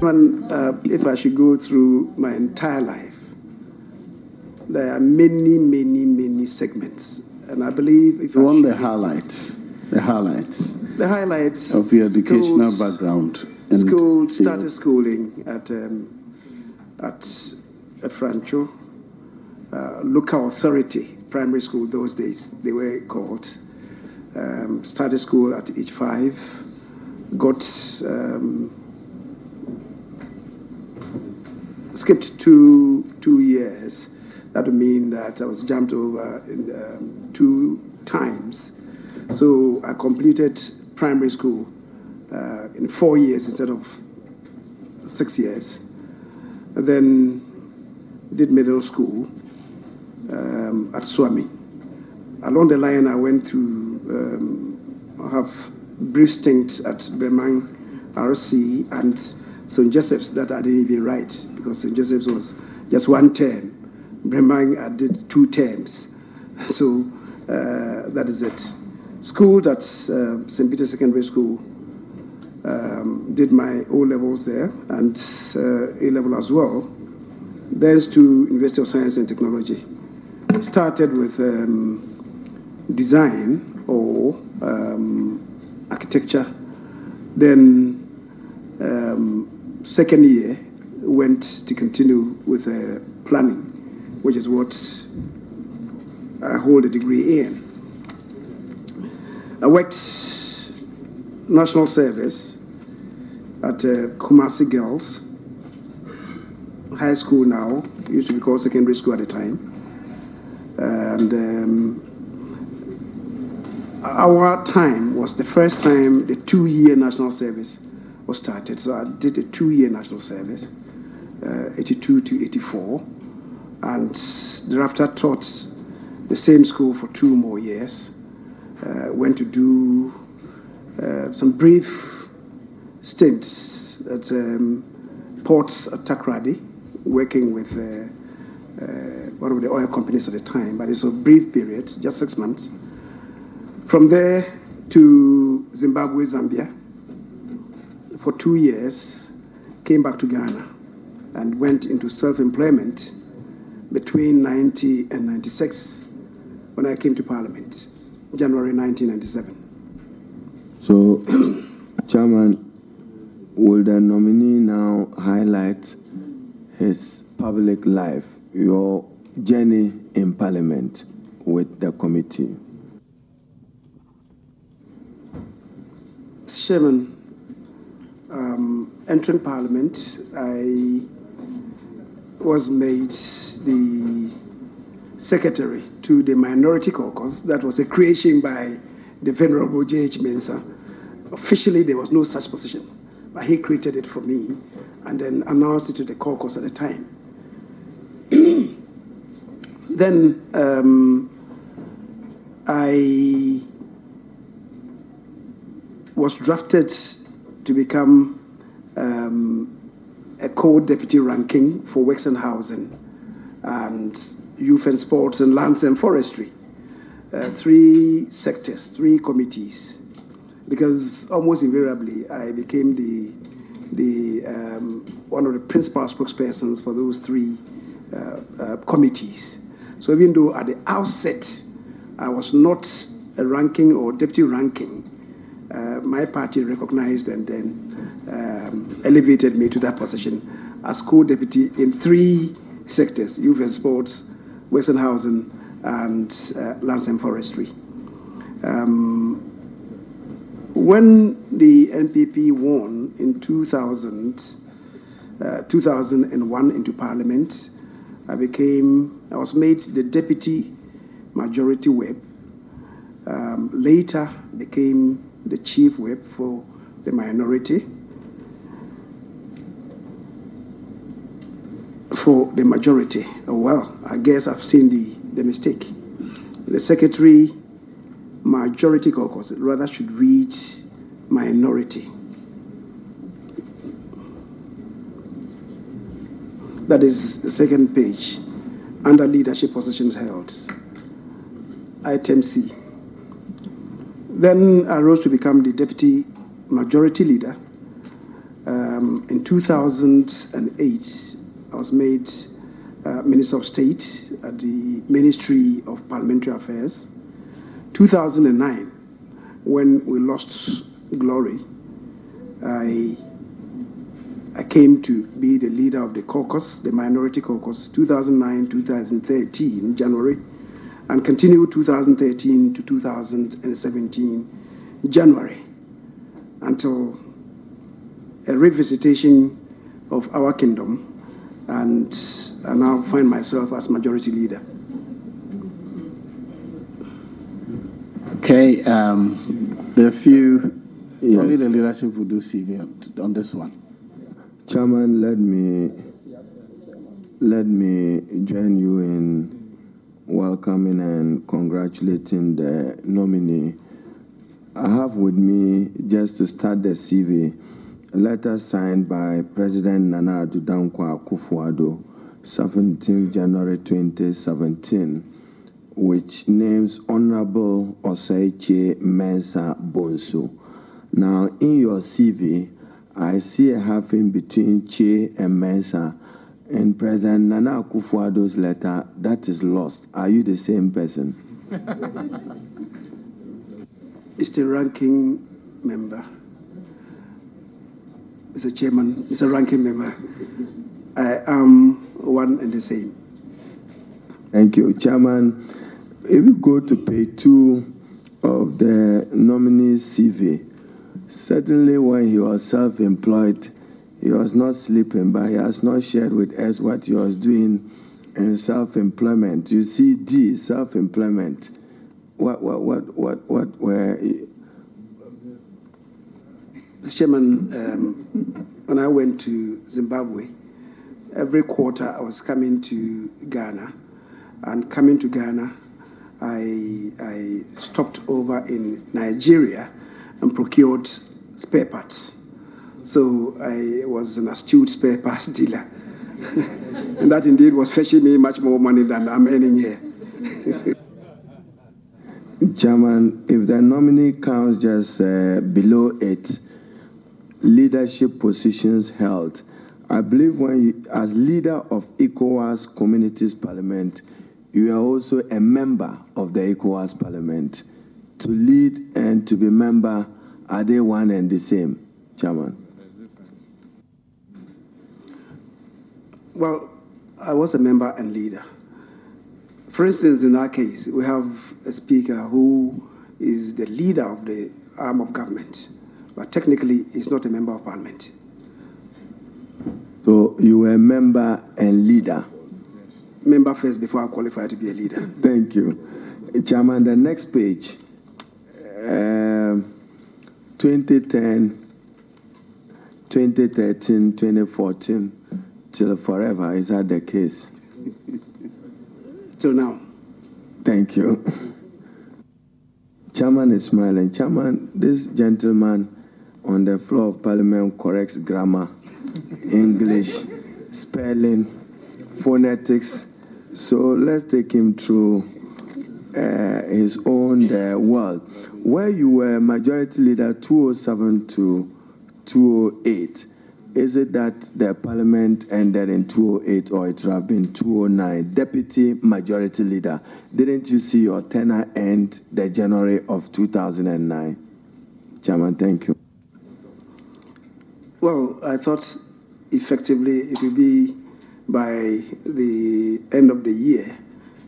Chairman, if I should go through my entire life, there are many segments. And I believe if you want the highlights of your educational background. Started schooling at Francho, local authority primary school. Those days they were called. Started school at age 5. Got skipped two years. That would mean that I was jumped over in, 2 times. So I completed primary school in 4 years instead of 6 years. And then did middle school at Swami. Along the line, I went to have brief stint at Bremang RC and St. Joseph's that I didn't even write because St. Joseph's was just 1 term. Bremang, I did 2 terms. So that is it. Schooled at St. Peter's Secondary School. Did my O-levels there and A-level as well. Then to University of Science and Technology. Started with design or architecture. Then second year went to continue with planning, which is what I hold a degree in. I worked national service at Kumasi Girls High School now, used to be called secondary school at the time. And our time was the first time the 2-year national service was started. So I did a 2-year national service, 82 to 84. And thereafter taught the same school for 2 more years. Went to do some brief stints at ports at Takrady, working with one of the oil companies at the time, but it was a brief period, just 6 months. From there to Zimbabwe, Zambia, for 2 years, came back to Ghana and went into self-employment between 90 and 96 when I came to Parliament, January 1997. So, Chairman, will the nominee now highlight his public life, your journey in Parliament with the committee? Chairman, entering Parliament, I was made the secretary to the Minority Caucus. That was a creation by the Venerable J.H. Mensah. Officially, there was no such position, but he created it for me and then announced it to the caucus at the time. Then I was drafted to become a co-deputy ranking for Works and Housing and Youth and Sports and Lands and Forestry. 3 sectors, 3 committees, because almost invariably I became the one of the principal spokespersons for those 3 committees. So even though at the outset I was not a ranking or deputy ranking, my party recognized and then elevated me to that position as co-deputy in 3 sectors: youth and sports, Works and Housing, and Lands and Forestry. When the NPP won in 2001 into Parliament, I was made the Deputy Majority Whip. Later became the Chief Whip for the minority. For the majority, well, I guess I've seen the mistake. The Secretary Majority Caucus rather should read minority. That is the second page, under leadership positions held, item C. Then I rose to become the Deputy Majority Leader. In 2008, I was made Minister of State at the Ministry of Parliamentary Affairs. 2009, when we lost glory, I came to be the leader of the caucus, the minority caucus, 2009, 2013, January, and continued 2013 to 2017, January, until a revisitation of our kingdom, and I now find myself as majority leader. Okay, there are few, yes. Only the leadership will do CV on this one. Chairman, let me join you in welcoming and congratulating the nominee. I have with me, just to start the CV, a letter signed by President Nana Addo Dankwa Akufo-Addo, 17 January 2017, which names Honorable Oseiche Mensah Bonsu. Now, in your CV, I see a hyphen between Che and Mensah. In President Nana Akufo-Addo's letter, that is lost. Are you the same person? Mr. Ranking Member, Mr. Chairman, Mr. Ranking Member, I am one and the same. Thank you, Chairman. If you go to page 2 of the nominee's CV, certainly when he was self-employed, he was not sleeping, but he has not shared with us what he was doing in self-employment. You see D, self-employment. What were... Mr. Chairman, when I went to Zimbabwe, every quarter I was coming to Ghana, and coming to Ghana, I stopped over in Nigeria and procured spare parts. So I was an astute spare parts dealer. And that indeed was fetching me much more money than I'm earning here. Chairman, if the nominee counts just below 8 leadership positions held, I believe when you, as leader of ECOWAS Communities Parliament, you are also a member of the ECOWAS Parliament. To lead and to be member, are they one and the same, Chairman? Well, I was a member and leader. For instance, in our case, we have a speaker who is the leader of the arm of government, but technically he's not a member of parliament. So you were a member and leader? Member first before I qualify to be a leader. Thank you. Chairman, the next page, 2010, 2013, 2014, till forever, is that the case? Till now. Thank you. Chairman is smiling. Chairman, this gentleman on the floor of Parliament corrects grammar, English, spelling, phonetics. So let's take him through his own world. Where you were majority leader 2007 to 2008, is it that the parliament ended in 2008 or it would have been 2009? Deputy majority leader, didn't you see your tenure end the January of 2009? Chairman, thank you. Well, I thought effectively it would be by the end of the year,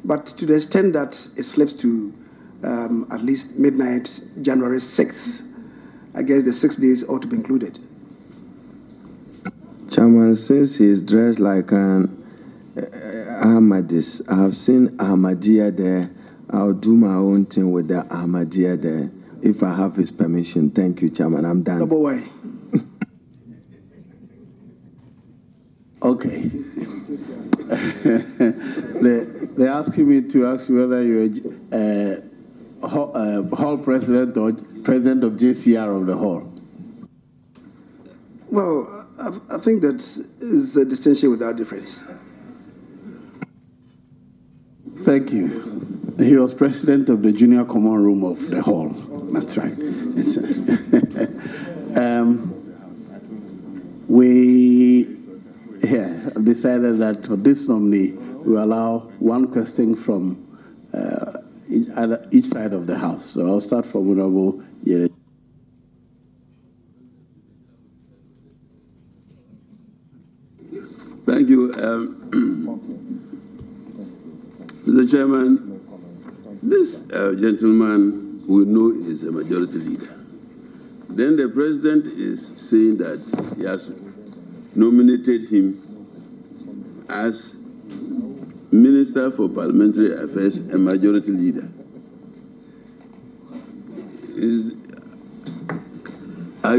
but to the extent that it slips to at least midnight, January 6th, I guess the 6 days ought to be included. Chairman, since he's dressed like an Ahmadis, I have seen Ahmadiyya there. I'll do my own thing with the Ahmadiyya there, if I have his permission. Thank you, Chairman. I'm done. Double way. Okay. They're asking me to ask you whether you're hall president or president of JCR of the hall. Well, I think that is a distinction without difference. Thank you. He was president of the junior common room of the hall. That's right. we decided that for this nominee, we allow one question from each side of the House. So I'll start from Honorable Yere. Thank you. Mr. Chairman, this gentleman we know is a majority leader. Then the president is saying that he has nominated him as Minister for Parliamentary Affairs and Majority Leader. Are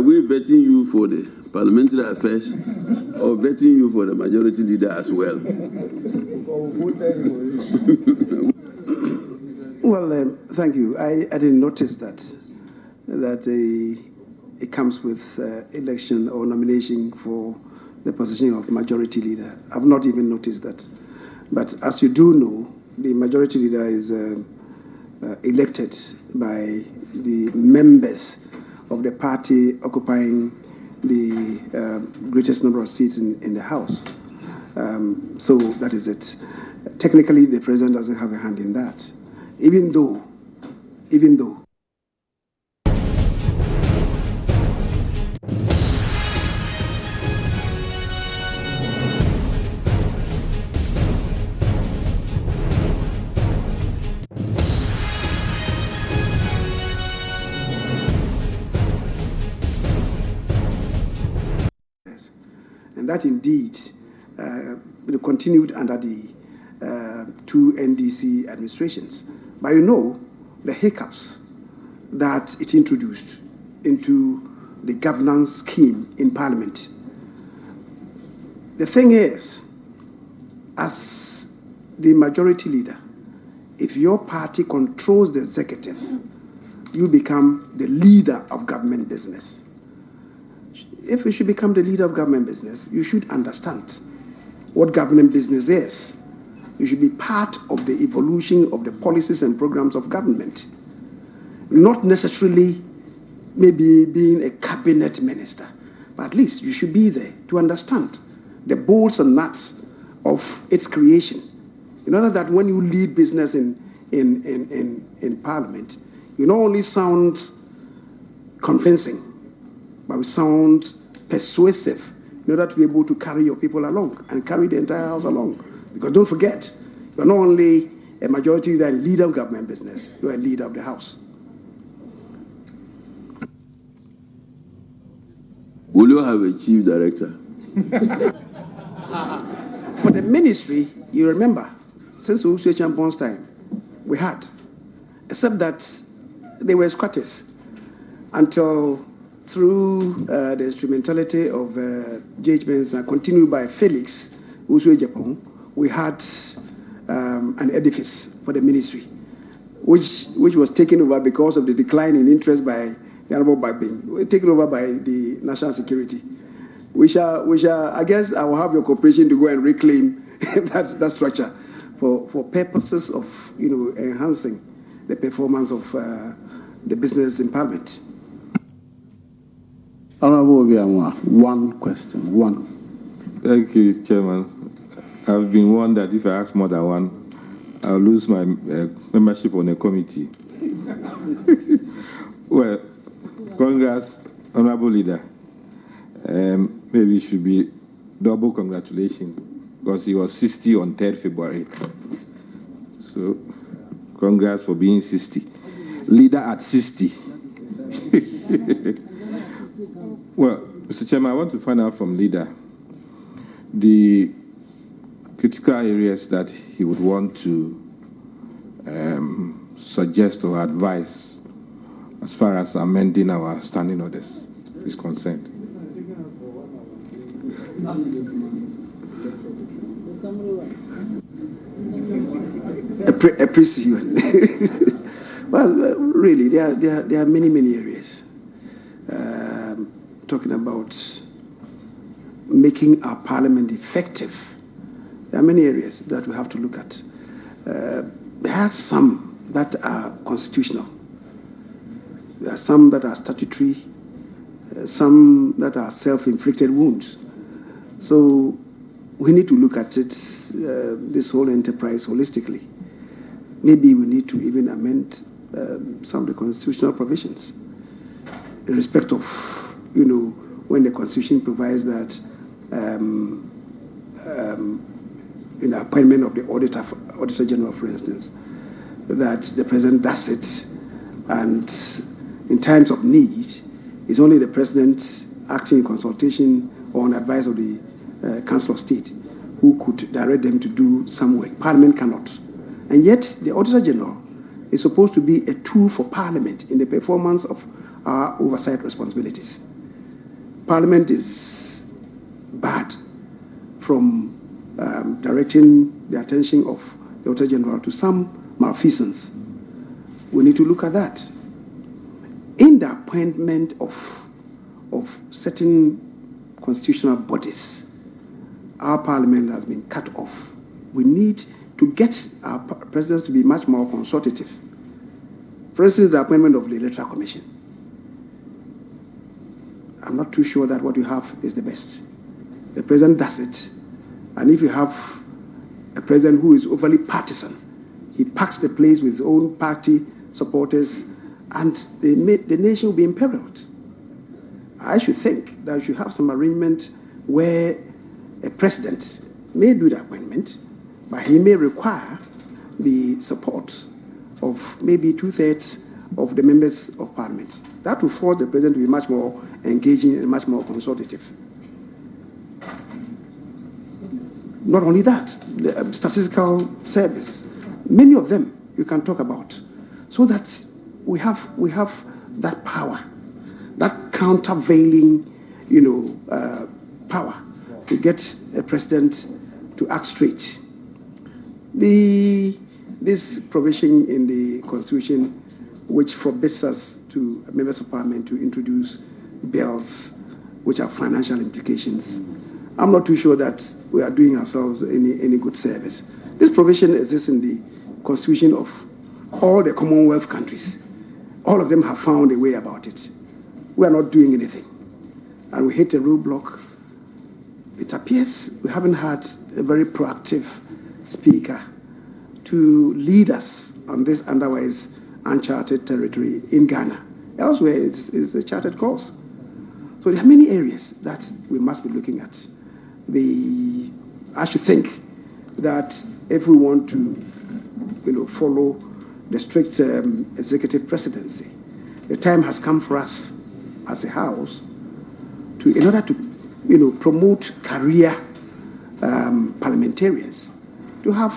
we vetting you for the Parliamentary Affairs or vetting you for the Majority Leader as well? Well, thank you. I didn't notice that it comes with election or nomination for the position of majority leader. I've not even noticed that. But as you do know, the majority leader is elected by the members of the party occupying the greatest number of seats in the House. So that is it. Technically, the president doesn't have a hand in that, even though. And that indeed continued under the two NDC administrations. But you know the hiccups that it introduced into the governance scheme in Parliament. The thing is, as the majority leader, if your party controls the executive, you become the leader of government business. If you should become the leader of government business, you should understand what government business is. You should be part of the evolution of the policies and programs of government, not necessarily maybe being a cabinet minister, but at least you should be there to understand the bolts and nuts of its creation. In order that when you lead business in Parliament, you not only sound convincing, but we sound persuasive in order to be able to carry your people along and carry the entire House along. Because don't forget, you're not only a majority leader and leader of government business, you're a leader of the House. Will you have a chief director? For the ministry, you remember, since Owusu Champon's time, we had, except that they were squatters until through the instrumentality of J.H. Benson, continued by Felix Owusu Ejapong, we had an edifice for the ministry, which was taken over because of the decline in interest by the Honorable Babing, taken over by the National Security. We shall, I guess I will have your cooperation to go and reclaim that structure for purposes of enhancing the performance of the business in Parliament. Honorable Obiamwa, one question. Thank you, Chairman. I've been warned that if I ask more than one, I'll lose my membership on a committee. Well, congrats, Honorable Leader. Maybe it should be double congratulations because he was 60 on 3rd February. So, congrats for being 60. Leader at 60. Well, Mr. Chairman, I want to find out from Leader the critical areas that he would want to suggest or advise as far as amending our standing orders is concerned. Appreciate. Well, really, there are many areas. Talking about making our parliament effective, there are many areas that we have to look at. There are some that are constitutional. There are some that are statutory. some that are self-inflicted wounds. So we need to look at it, this whole enterprise holistically. Maybe we need to even amend some of the constitutional provisions in respect of, when the Constitution provides that in the appointment of the Auditor General, for instance, that the President does it, and in times of need, it's only the President acting in consultation or on advice of the Council of State who could direct them to do some work. Parliament cannot. And yet, the Auditor General is supposed to be a tool for Parliament in the performance of our oversight responsibilities. Parliament is barred from directing the attention of the Auditor General to some malfeasance. We need to look at that. In the appointment of certain constitutional bodies, our Parliament has been cut off. We need to get our presidents to be much more consultative. For instance, the appointment of the Electoral Commission. I'm not too sure that what you have is the best. The president does it. And if you have a president who is overly partisan, he packs the place with his own party supporters, and the nation will be imperiled. I should think that we should have some arrangement where a president may do the appointment, but he may require the support of maybe 2/3 of the members of Parliament. That will force the president to be much more engaging and much more consultative. Not only that, the statistical service, many of them you can talk about, so that we have that power, that countervailing, power to get a president to act straight. This provision in the Constitution, which forbids us to members of Parliament to introduce bills which have financial implications, I'm not too sure that we are doing ourselves any good service. This provision exists in the Constitution of all the Commonwealth countries. All of them have found a way about it. We are not doing anything. And we hit a roadblock. It appears we haven't had a very proactive speaker to lead us on this otherwise uncharted territory in Ghana. Elsewhere, it's a charted course. So there are many areas that we must be looking at. I should think that if we want to, follow the strict executive presidency, the time has come for us as a house in order to, promote career parliamentarians, to have